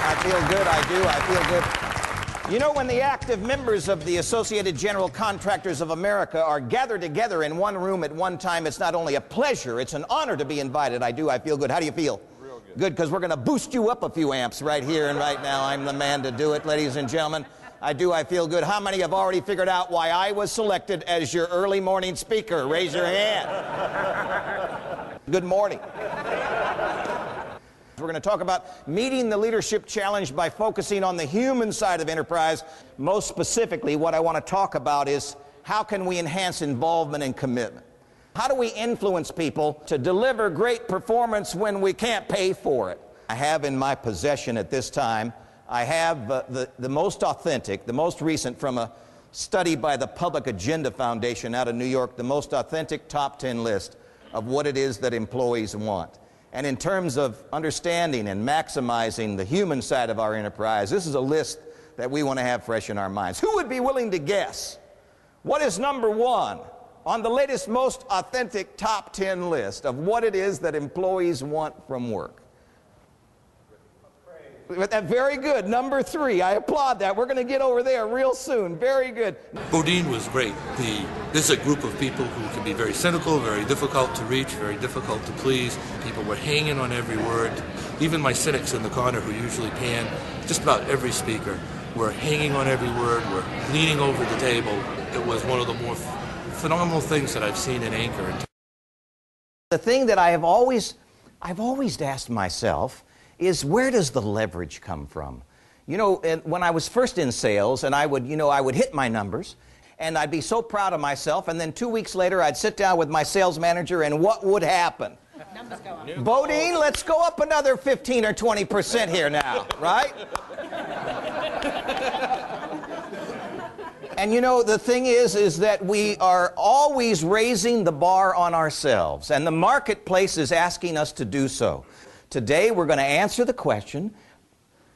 I feel good, I do, I feel good. You know, when the active members of the Associated General Contractors of America are gathered together in one room at one time, it's not only a pleasure, it's an honor to be invited. I do, I feel good. How do you feel? Real good. Good, because we're going to boost you up a few amps right here and right now. I'm the man to do it, ladies and gentlemen. I do, I feel good. How many have already figured out why I was selected as your early morning speaker? Raise your hand. Good morning. We're going to talk about meeting the leadership challenge by focusing on the human side of enterprise. Most specifically, what I want to talk about is how can we enhance involvement and commitment? How do we influence people to deliver great performance when we can't pay for it? I have in my possession at this time, I have the most authentic, the most recent from a study by the Public Agenda Foundation out of New York, the most authentic top 10 list of what it is that employees want. And in terms of understanding and maximizing the human side of our enterprise, this is a list that we want to have fresh in our minds. Who would be willing to guess what is number one on the latest most authentic top 10 list of what it is that employees want from work? Very good. Number 3. I applaud that. We're going to get over there real soon. Very good. Bodine was great. This is a group of people who can be very cynical, very difficult to reach, very difficult to please. People were hanging on every word. Even my cynics in the corner who usually pan, just about every speaker, were hanging on every word, were leaning over the table. It was one of the more phenomenal things that I've seen in Anchor. The thing that I've always asked myself is, where does the leverage come from? You know, when I was first in sales and I would hit my numbers and I'd be so proud of myself, and then 2 weeks later I'd sit down with my sales manager and what would happen? Numbers go up. Bodine, let's go up another 15 or 20% here now, right? And you know, the thing is that we are always raising the bar on ourselves, and the marketplace is asking us to do so. Today, we're going to answer the question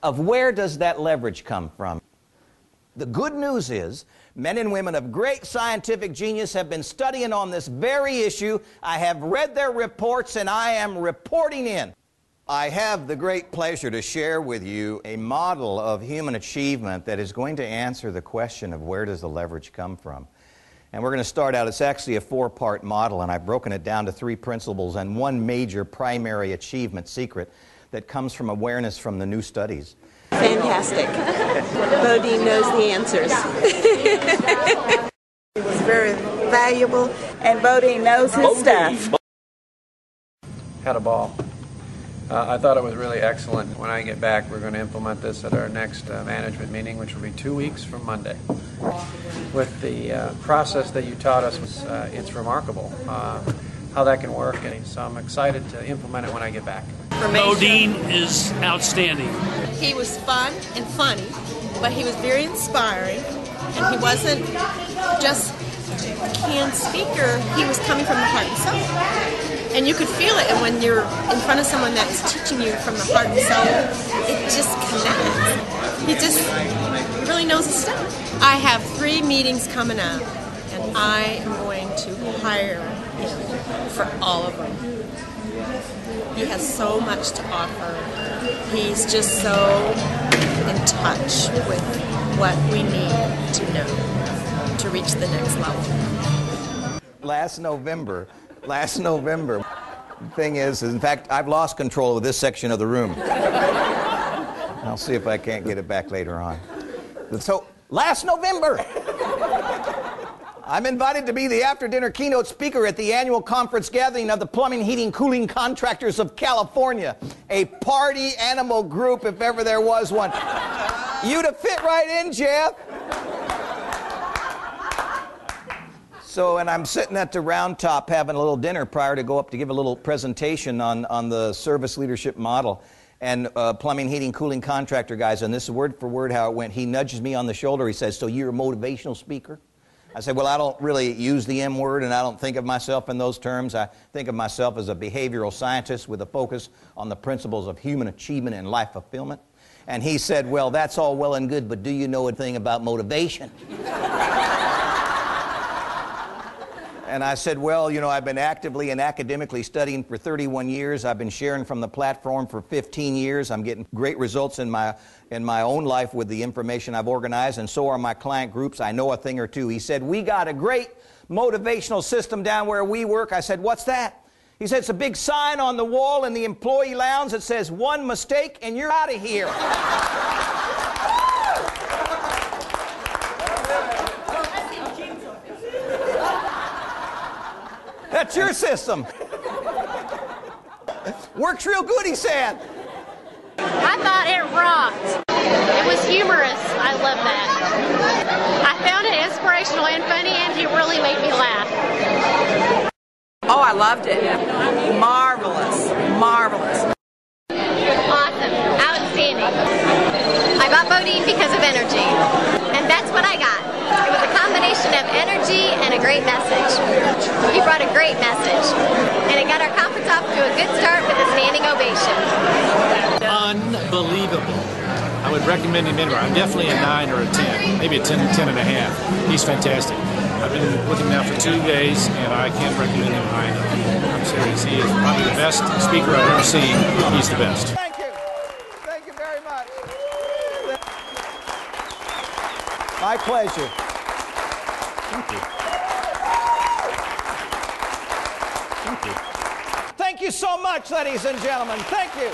of where does that leverage come from? The good news is men and women of great scientific genius have been studying on this very issue. I have read their reports and I am reporting in. I have the great pleasure to share with you a model of human achievement that is going to answer the question of where does the leverage come from. And we're going to start out, it's actually a 4-part model, and I've broken it down to 3 principles and 1 major primary achievement secret that comes from awareness from the new studies. Fantastic. Bodine knows the answers. It was very valuable, and Bodine knows his stuff. Had a ball. I thought it was really excellent. When I get back, we're going to implement this at our next management meeting, which will be 2 weeks from Monday. With the process that you taught us, it's remarkable how that can work, and so I'm excited to implement it when I get back. Bodine is outstanding. He was fun and funny, but he was very inspiring, and he wasn't just a canned speaker. He was coming from the heart and soul. And you could feel it, and when you're in front of someone that's teaching you from the heart and soul, it just connects. He really knows his stuff. I have 3 meetings coming up, and I am going to hire him for all of them. He has so much to offer. He's just so in touch with what we need to know to reach the next level. Last November, the thing is, in fact, I've lost control of this section of the room. I'll see if I can't get it back later on. So, last November, I'm invited to be the after-dinner keynote speaker at the annual conference gathering of the Plumbing, Heating, Cooling Contractors of California, a party animal group if ever there was one. You'd have fit right in, Jeff. So, and I'm sitting at the round top having a little dinner prior to go up to give a little presentation on the service leadership model. And plumbing, heating, cooling contractor guys, and this is word for word how it went. He nudges me on the shoulder. He says, "So you're a motivational speaker?" I said, "Well, I don't really use the M word, and I don't think of myself in those terms. I think of myself as a behavioral scientist with a focus on the principles of human achievement and life fulfillment." And he said, "Well, that's all well and good, but do you know a thing about motivation?" And I said, well, you know, I've been actively and academically studying for 31 years. I've been sharing from the platform for 15 years. I'm getting great results in my own life with the information I've organized, and so are my client groups. I know a thing or two. He said, we got a great motivational system down where we work. I said, what's that? He said, it's a big sign on the wall in the employee lounge that says, one mistake and you're out of here. That's your system. Works real good, he said. I thought it rocked. It was humorous. I love that. I found it inspirational and funny, and he really made me laugh. Oh, I loved it. Marvelous. Marvelous. Awesome. Outstanding. I bought Bodine because of energy, and that's what I got. It was a combination of energy and a great message. He brought a great message, and it got our conference off to a good start with a standing ovation. Unbelievable. I would recommend him anywhere. I'm definitely a 9 or a 10, maybe a 10 and a half. He's fantastic. I've been with him now for 2 days, and I can't recommend him high enough. I'm serious. He is probably the best speaker I've ever seen. He's the best. Thank you. Thank you very much. My pleasure. Thank you. Thank you. Thank you so much, ladies and gentlemen. Thank you.